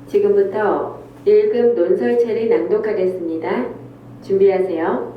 지금부터 1급 논설체를 낭독하겠습니다. 준비하세요.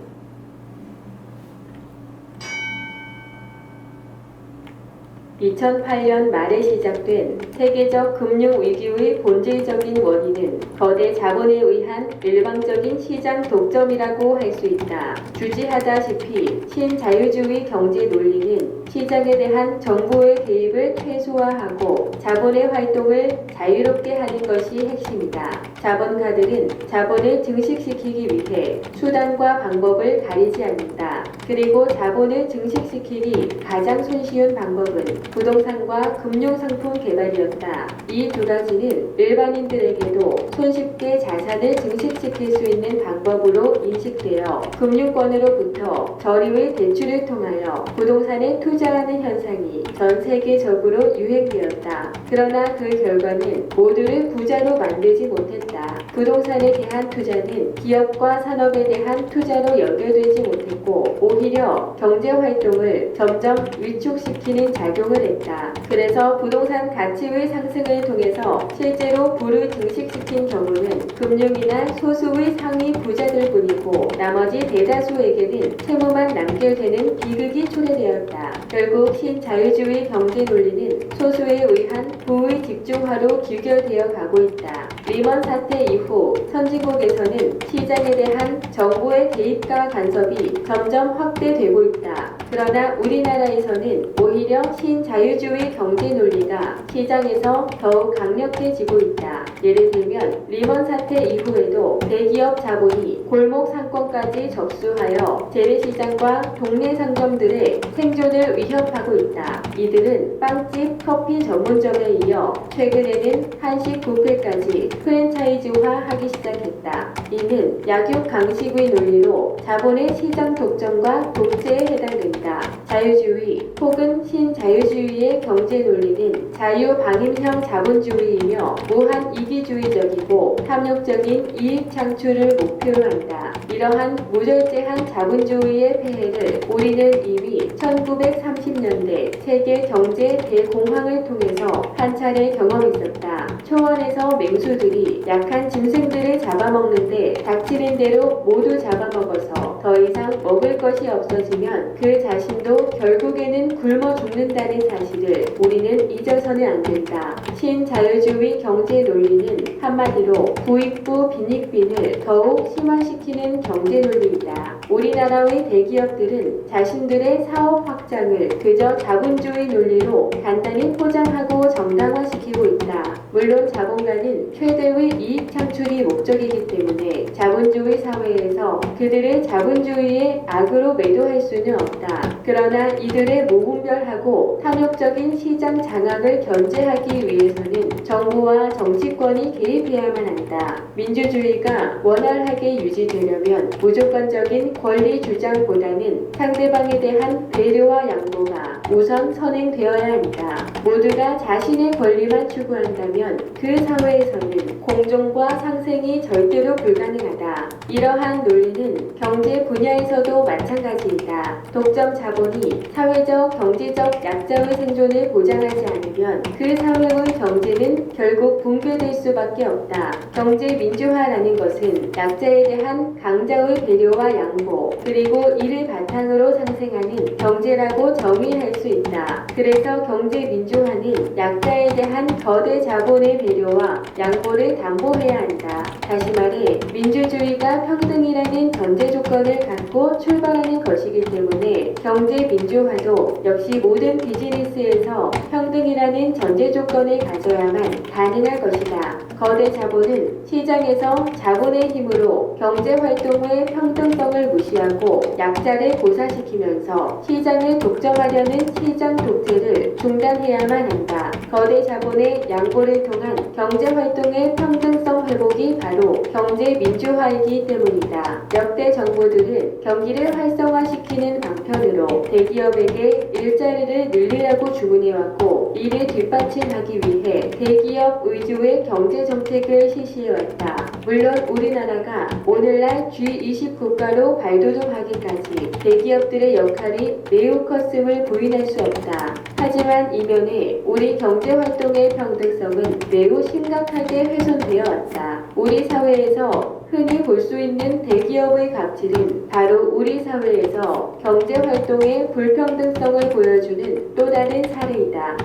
2008년 말에 시작된 세계적 금융위기의 본질적인 원인은 거대 자본에 의한 일방적인 시장 독점이라고 할 수 있다. 주지하다시피 신자유주의 경제 논리는 시장에 대한 정부의 개입을 최소화하고 자본의 활동을 자유롭게 하는 것이 핵심이다. 자본가들은 자본을 증식시키기 위해 수단과 방법을 가리지 않는다. 그리고 자본을 증식시키기 가장 손쉬운 방법은 부동산과 금융상품 개발이었다. 이 두 가지는 일반인들에게도 손쉽게 자산을 증식시킬 수 있는 방법으로 인식되어 금융권으로부터 저리의 대출을 통하여 부동산에 투자하는 현상이 전 세계적으로 유행되었다. 그러나 그 결과는 모두를 부자로 만들지 못했다. 부동산에 대한 투자는 기업과 산업에 대한 투자로 연결되지 못했고 오히려 경제활동을 점점 위축시키는 작용을 했다. 그래서 부동산 가치의 상승을 통해서 실제로 부를 증식시킨 경우는 금융이나 소수의 상위 부자들뿐이고 나머지 대다수에게는 채무만 남게 되는 비극이 초래되었다. 결국 신자유주의 경제 논리는 소수에 의한 부의 집중화로 귀결되어 가고 있다. 리먼 사태 이후 선진국에서는 시장에 대한 정부의 개입과 간섭이 점점 확대되고 있다. 그러나 우리나라에서는 오히려 신자유주의 경제 논리가 시장에서 더욱 강력해지고 있다. 예를 들면 리먼 사태 이후에도 대기업 자본이 골목 상권까지 접수하여 재래시장과 동네 상점들의 생존을 위협하고 있다. 이들은 빵집, 커피 전문점에 이어 최근에는 한식 뷔페까지 프랜차이즈화하기 시작했다. 이는 약육 강식의 논리로 자본의 시장 독점과 독재에 해당된다. 자유주의 혹은 신자유주의의 경제 논리는 자유방임형 자본주의이며 무한 이기주의적이고 탐욕적인 이익 창출을 목표로 한다. 이러한 무절제한 자본주의의 폐해를 우리는 이미 1930년대 세계 경제 대공황을 통해서 한 차례 경험했었다. 초원에서 맹수들이 약한 짐승들을 잡아먹는데 닥치는 대로 모두 잡아먹어서 더 이상 먹을 것이 없어지면 그 자신도 결국에는 굶어 죽는다는 사실을 우리는 잊어서는 안 된다. 신자유주의 경제 논리는 한마디로 부익부 빈익빈을 더욱 심화시키는 경제 논리이다. 우리나라의 대기업들은 자신들의 사업 확장을 그저 자본주의 논리로 간단히 포장하고 정당화시키고 있다. 물론 자본가는 최대의 이익 창출이 목적이기 때문에 자본주의 사회에서 그들의 자본주의의 악으로 매도할 수는 없다. 그러나 이들의 모분별하고 탐욕적인 시장 장악을 견제하기 위해서는 정부와 정치권이 개입해야만 한다. 민주주의가 원활하게 유지되려면 무조건적인 권리 주장보다는 상대방에 대한 배려와 양보가 우선 선행되어야 한다. 모두가 자신의 권리만 추구한다면 그 사회에서는 공존과 상생이 절대로 불가능하다. 이러한 논리는 경제 분야에서도 마찬가지이다. 독점 자본이 사회적, 경제적 약자의 생존을 보장하지 않으면 그 사회의 경제는 결국 붕괴될 수밖에 없다. 경제 민주화라는 것은 약자에 대한 강자의 배려와 양보, 그리고 이를 바탕으로 상생하는 경제라고 정의할 수 있다. 그래서 경제 민주화는 약자에 대한 거대 자본의 배려와 양보를 담보해야 한다. 다시 말해 민주주의가 평등이라는 전제 조건을 갖고 출발하는 것이기 때문에 경제 민주화도 역시 모든 비즈니스에서 평등이라는 전제 조건을 가져야만 가능할 것이다. 거대 자본은 시장에서 자본의 힘으로 경제 활동의 평등성을 무시하고 약자를 고사시키면서 시장을 독점하려는 시장 독재를 중단해야만 한다. 거대 자본의 양보를 통한 경제 활동의 평등성 회복이 바로 경제 민주화이기 때문이다. 역대 정부들은 경기를 활성화시키는 방편으로 대기업에게 일자리를 늘리라고 주문해왔고 이를 뒷받침하기 위해 대기업 위주의 경제 정책을 실시해왔다. 물론 우리나라가 오늘날 G20 국가로 발돋움하기까지 대기업들의 역할이 매우 컸음을 부인할 수 없다. 하지만 이면에 우리 경제활동의 평등성은 매우 심각하게 훼손되어 왔다. 우리 사회에서 흔히 볼 수 있는 대기업의 갑질은 바로 우리 사회에서 경제활동의 불평등성을 보여주는 또 다른 사례이다.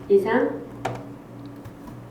이상